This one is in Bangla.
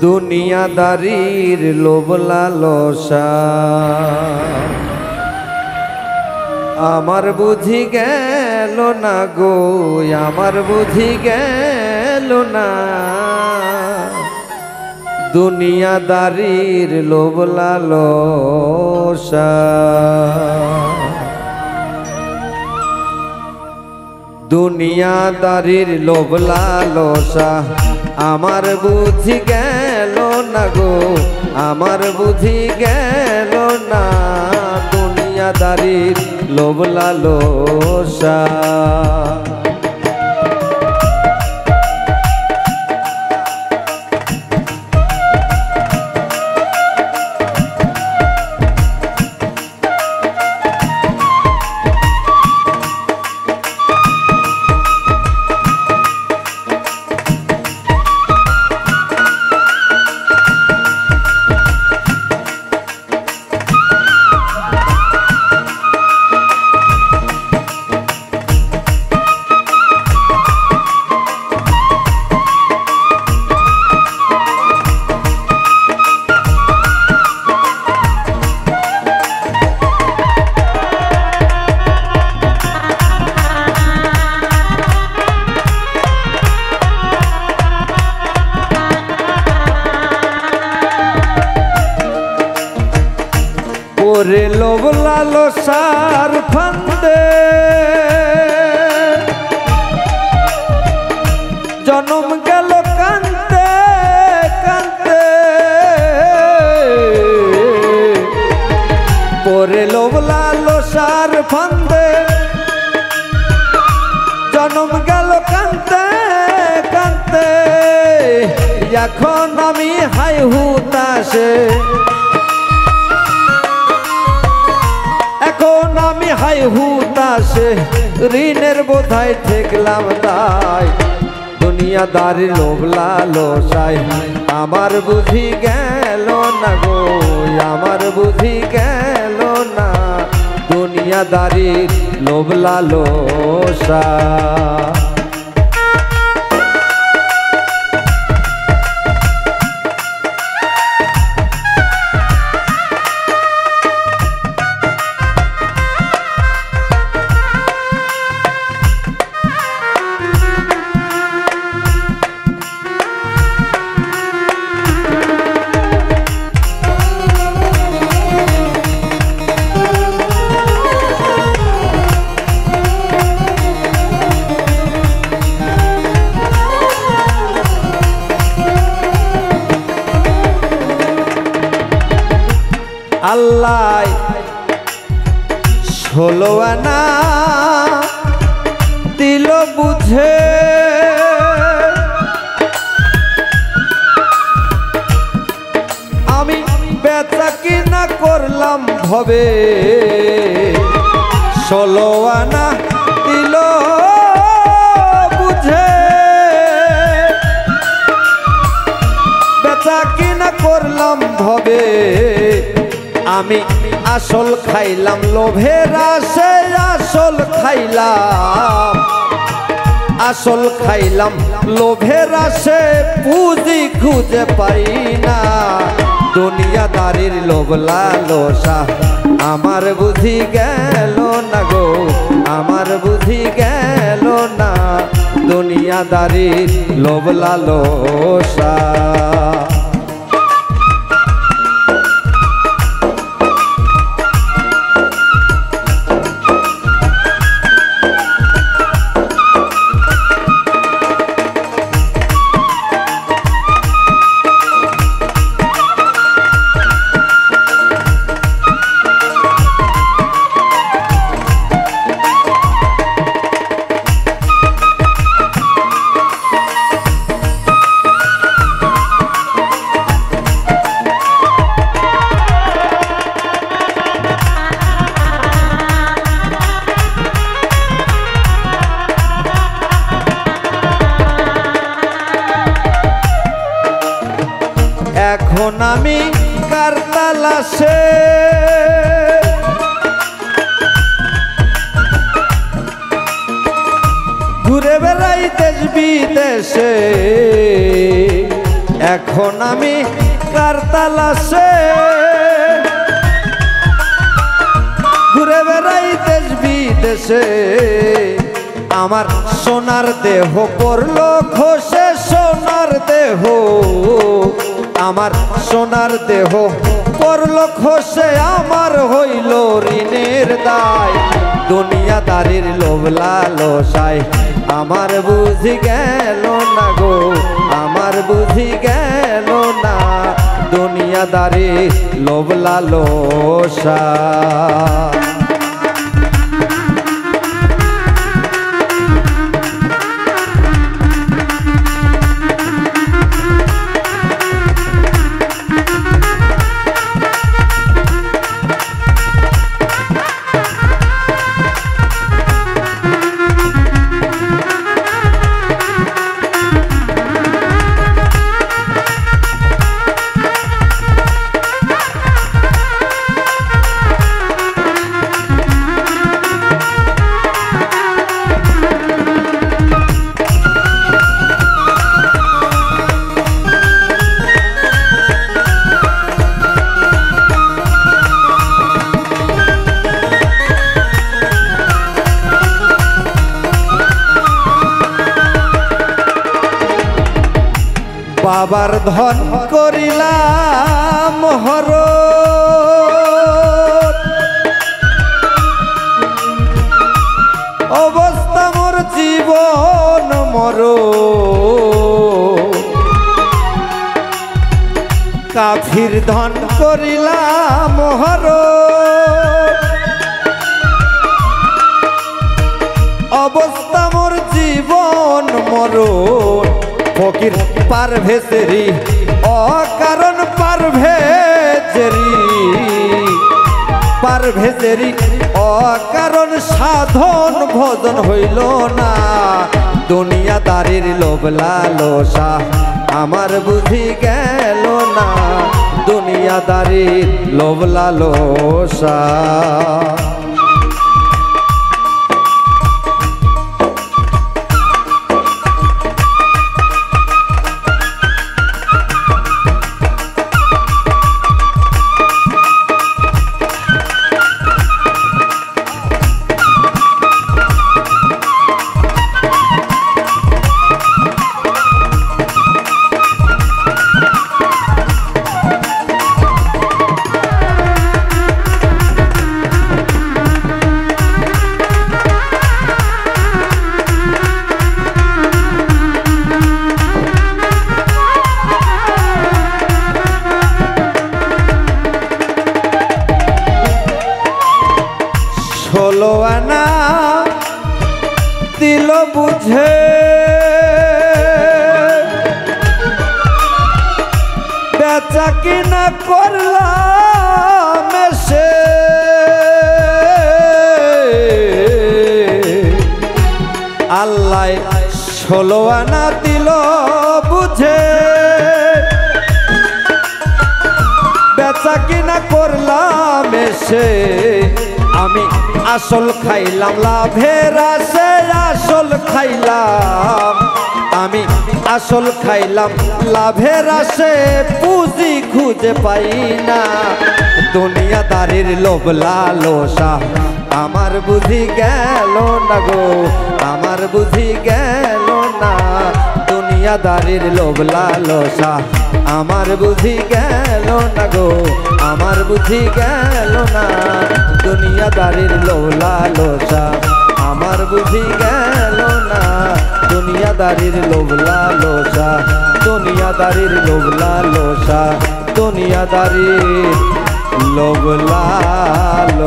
দুনিয়াদারির লোভ লালসা আমার বুঝি গেল না গো, আমার বুঝি গেল না। দুনিয়াদারির লোভ লালসা, দুনিয়াদারির লোভ লালসা আমার বুঝি গেল না গো, আমার বুঝি গেল না। দুনিয়াদারির লোভ লালসা ওরে লোভ লালসার ফান্দে জনম গেল কান্তে কান্তে। ওরে লোভ লালসার ফান্দে জনম গেল কান্তে কান্তে। এখন আমি হাই হুতাশে, এখন আমি হাই হুতাশে ঋণের বোঝায় ঠেকলাম তাই। দুনিয়াদারির লোভ লালসায় আমার বুঝি গেল না গো, আমার বুঝি গেল না। দুনিয়াদারির লোভ লালসা আল্লাহ 16 আনা দিল বুঝে, আমি বেচা কিনা করলাম ভবে। 16 আনা দিল বুঝে, বেচা কিনা করলাম ভবে। আমি আসল খাইলাম লোভের আশে, আসল খাইলাম, আসল খাইলাম লোভের আশে। পুঁজি খুঁজে পাই না। দুনিয়াদারির লোভ লালসা আমার বুঝি গেল না গো, আমার বুঝি গেল না। দুনিয়াদারির লোভ লালসা এখন আমি কার তালাশে ঘুরে বেড়াই দেশ বিদেশে। এখন আমি কার তালাশে ঘুরে বেড়াই দেশ বিদেশে। আমার সোনার দেহ পড়লো খসে, সোনার দেহ আমার সোনার দেহ পড়লো খসে, আমার হইল ঋণের দায়। দুনিয়াদারির লোভ লালসায় আমার বুঝি গেল না গো, আমার বুঝি গেল না দুনিয়াদারির লোভ লালসা। বাবার ধন করিলাম হরণ, অবস্থা মোর জীবন মরণ। কাফির ধন করিলাম হরণ, অবস্থা মোর জীবন মরণ। ফকির পারভেজেরি অকারণ পারভেজেরি, পারভেজেরি অকারণ সাধন ভজন হইল না। দুনিয়াদারির লোভ লালসা আমার বুঝি গেল না, দুনিয়াদারির লোভ লালসা। ষোলো আনা দিল বুঝে, বেচা কিনা করলাম সে। আল্লাহ ষোলো আনা দিল বুঝে, বেচা কিনা করলাম সে। আমি আসল খাইলাম লাভের আশে, আসল খাইলাম আমি, আসল খাইলাম লাভের আশে, পুঁজি খুঁজে পাই না। দুনিয়াদারির লোভ লালসা আমার বুঝি গেল না গো, আমার বুঝি গেল না দুনিয়াদারির লোভ লালসা আমার বুঝি গেল না গো, আমার বুঝি গেল না দুনিয়াদারির লোভ লালসা আমার বুঝি গেল না দুনিয়াদারির লোভ লালসা, দুনিয়াদারির লোভ লালসা, দুনিয়াদারির লোভ লালসা।